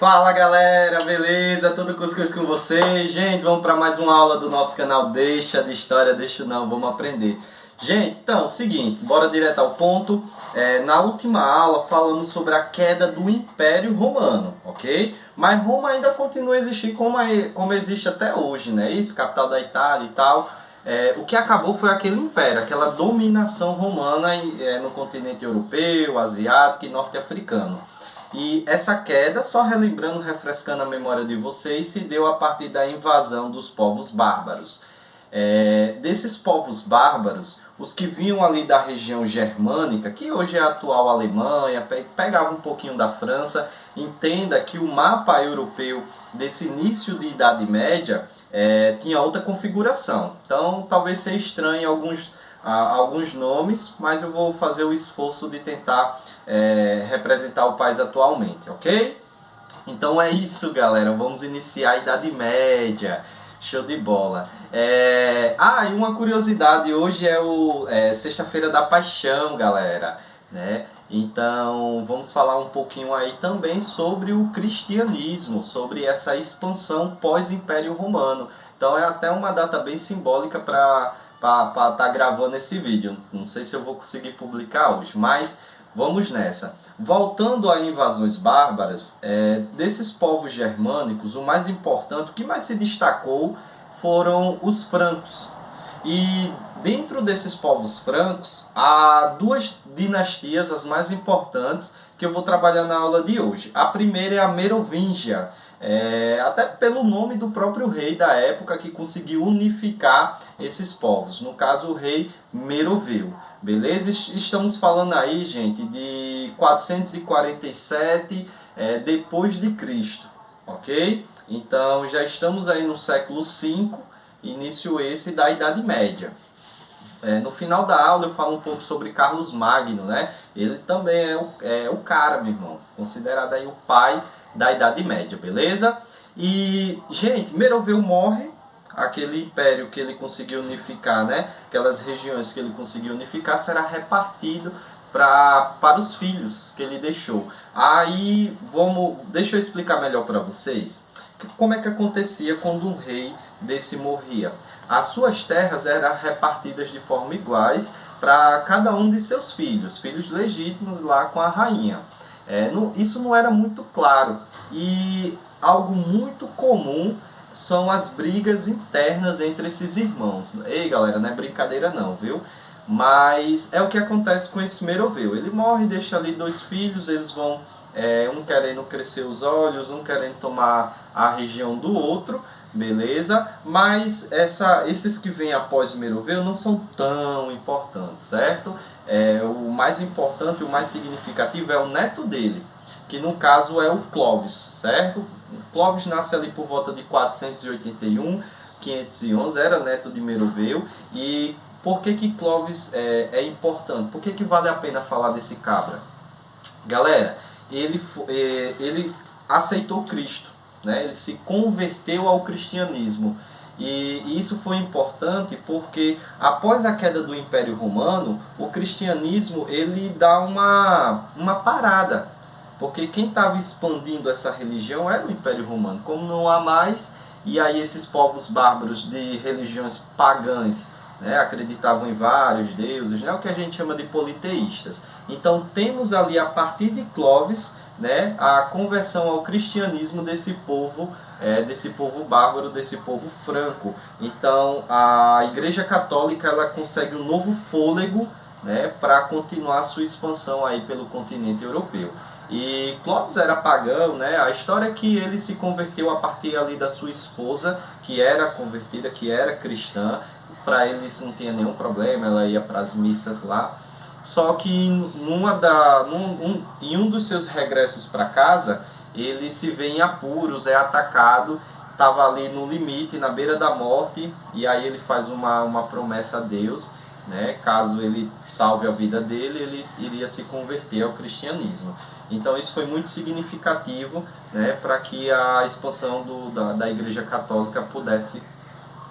Fala galera, beleza? Tudo cuscuz com vocês? Gente, vamos para mais uma aula do nosso canal Deixa de História, Deixa não, vamos aprender. Gente, então, seguinte, bora direto ao ponto. Na última aula falamos sobre a queda do Império Romano, ok? Mas Roma ainda continua a existir como existe até hoje, né? Isso, capital da Itália e tal. O que acabou foi aquele império, aquela dominação romana no continente europeu, asiático e norte-africano. E essa queda, só relembrando, refrescando a memória de vocês, se deu a partir da invasão dos povos bárbaros. Desses povos bárbaros, os que vinham ali da região germânica, que hoje é a atual Alemanha, pegava um pouquinho da França, entenda que o mapa europeu desse início de Idade Média tinha outra configuração. Então talvez seja estranho alguns nomes, mas eu vou fazer o esforço de tentar representar o país atualmente, ok? Então é isso, galera, vamos iniciar a Idade Média. Show de bola. E uma curiosidade, hoje é Sexta-feira da Paixão, galera, né? Então vamos falar um pouquinho aí também sobre o cristianismo, sobre essa expansão pós-Império Romano. Então é até uma data bem simbólica para estar gravando esse vídeo. Não sei se eu vou conseguir publicar hoje, mas vamos nessa. Voltando a invasões bárbaras, desses povos germânicos, o mais importante, o que mais se destacou foram os francos. E dentro desses povos francos, há duas dinastias, as mais importantes, que eu vou trabalhar na aula de hoje. A primeira é a Merovingia, até pelo nome do próprio rei da época que conseguiu unificar esses povos. No caso, o rei Meroveu. Beleza? Estamos falando aí, gente, de 447 depois de Cristo, ok? Então já estamos aí no século V, início esse da Idade Média. No final da aula eu falo um pouco sobre Carlos Magno, né? Ele também é o cara, meu irmão, considerado aí o pai da Idade Média, beleza? E, gente, Meroveu morre, aquele império que ele conseguiu unificar, né? Aquelas regiões que ele conseguiu unificar, será repartido para os filhos que ele deixou. Aí, deixa eu explicar melhor para vocês como é que acontecia quando um rei desse morria. As suas terras eram repartidas de forma iguais para cada um de seus filhos legítimos lá com a rainha. Isso não era muito claro, e algo muito comum são as brigas internas entre esses irmãos. Ei, galera, não é brincadeira não, viu? Mas é o que acontece com esse Meroveu. Ele morre, deixa ali dois filhos, eles vão, um querendo crescer os olhos, um querendo tomar a região do outro, beleza? Mas esses que vêm após Meroveu não são tão importantes, certo? O mais importante, o mais significativo é o neto dele, que no caso é o Clovis, certo? Clovis nasce ali por volta de 481, 511, era neto de Meroveu. E por que Clovis é importante? Por que vale a pena falar desse cabra? Galera, ele aceitou Cristo, né? Ele se converteu ao cristianismo. E isso foi importante porque após a queda do Império Romano, o cristianismo ele dá uma parada. Porque quem estava expandindo essa religião era o Império Romano. Como não há mais, e aí esses povos bárbaros de religiões pagãs, né, acreditavam em vários deuses, né, o que a gente chama de politeístas. Então temos ali a partir de Clovis, né, a conversão ao cristianismo desse povo bárbaro, desse povo franco. Então a Igreja Católica ela consegue um novo fôlego, né, para continuar a sua expansão aí pelo continente europeu. E Clovis era pagão, né? A história é que ele se converteu a partir ali da sua esposa, que era convertida, que era cristã. Para ele isso não tinha nenhum problema, ela ia para as missas lá. Só que em um dos seus regressos para casa, ele se vê em apuros, é atacado, estava ali no limite, na beira da morte, e aí ele faz uma promessa a Deus, né? Caso ele salve a vida dele, ele iria se converter ao cristianismo. Então isso foi muito significativo, né, para que a expansão da Igreja Católica pudesse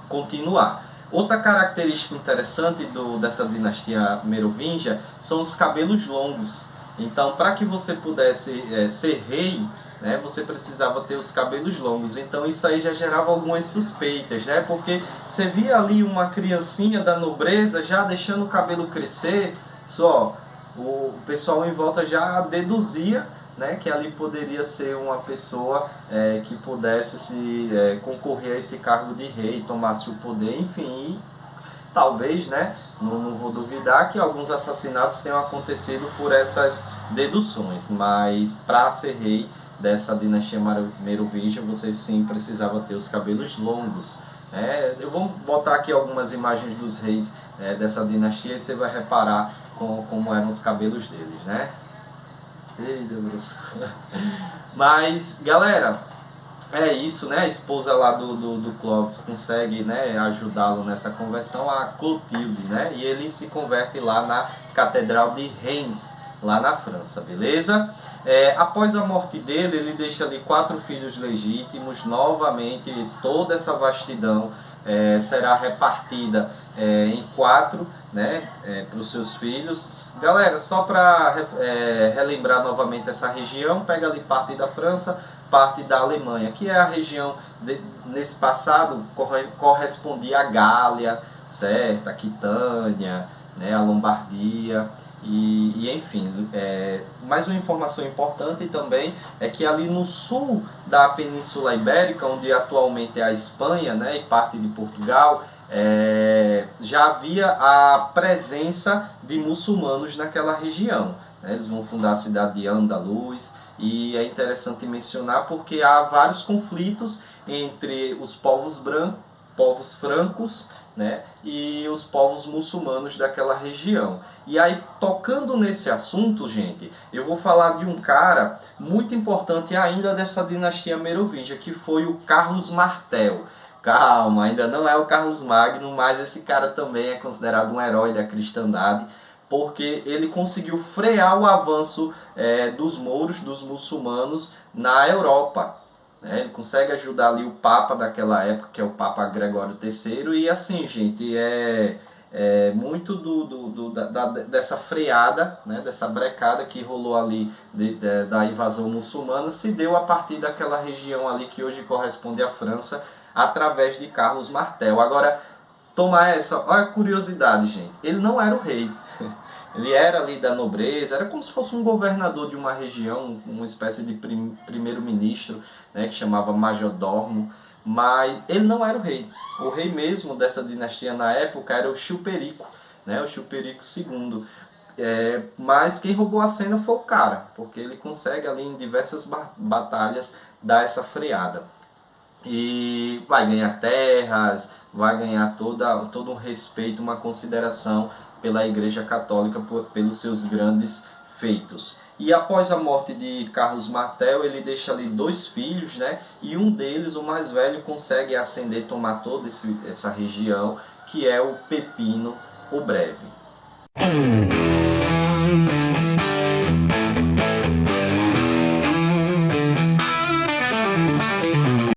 continuar. Outra característica interessante dessa dinastia merovingia são os cabelos longos. Então, para que você pudesse ser rei, né, você precisava ter os cabelos longos. Então isso aí já gerava algumas suspeitas, né? Porque você via ali uma criancinha da nobreza já deixando o cabelo crescer, só o pessoal em volta já deduzia, né, que ali poderia ser uma pessoa que pudesse concorrer a esse cargo de rei, tomasse o poder, enfim. Talvez, né, não vou duvidar que alguns assassinatos tenham acontecido por essas deduções, mas para ser rei dessa dinastia merovingia, você sim precisava ter os cabelos longos. Eu vou botar aqui algumas imagens dos reis dessa dinastia e você vai reparar como eram os cabelos deles, né? Ei, Deus. Mas, galera, é isso, né? A esposa lá do Clovis consegue, né, ajudá-lo nessa conversão, a Clotilde, né? E ele se converte lá na Catedral de Reims, lá na França, beleza? Após a morte dele, ele deixa ali 4 filhos legítimos. Novamente, toda essa vastidão será repartida em 4, né, para os seus filhos. Galera, só para relembrar novamente essa região, pega ali parte da França, parte da Alemanha, que é a região, nesse passado, correspondia à Gália, certo? A Quitânia, né? A Lombardia, e enfim. Mais uma informação importante também é que ali no sul da Península Ibérica, onde atualmente é a Espanha, né? E parte de Portugal, já havia a presença de muçulmanos naquela região. Eles vão fundar a cidade de Andaluz, e é interessante mencionar porque há vários conflitos entre os povos francos, né, e os povos muçulmanos daquela região. E aí, tocando nesse assunto, gente, eu vou falar de um cara muito importante ainda dessa dinastia merovingia, que foi o Carlos Martel. Calma, ainda não é o Carlos Magno, mas esse cara também é considerado um herói da cristandade, porque ele conseguiu frear o avanço dos mouros, dos muçulmanos, na Europa. Ele consegue ajudar ali o Papa daquela época, que é o Papa Gregório III, e assim, gente, muito dessa freada, né, dessa brecada que rolou ali da invasão muçulmana, se deu a partir daquela região ali que hoje corresponde à França, através de Carlos Martel. Agora, toma essa, olha a curiosidade, gente, ele não era o rei. Ele era ali da nobreza, era como se fosse um governador de uma região, uma espécie de primeiro-ministro, né, que chamava Majordomo, mas ele não era o rei. O rei mesmo dessa dinastia na época era o Chilperico, né, o Chilperico II. Mas quem roubou a cena foi o cara, porque ele consegue ali em diversas batalhas dar essa freada. E vai ganhar terras, vai ganhar todo um respeito, uma consideração pela Igreja Católica pelos seus grandes feitos. E após a morte de Carlos Martel, ele deixa ali 2 filhos, né? E um deles, o mais velho, consegue ascender, tomar toda essa região, que é o Pepino o Breve.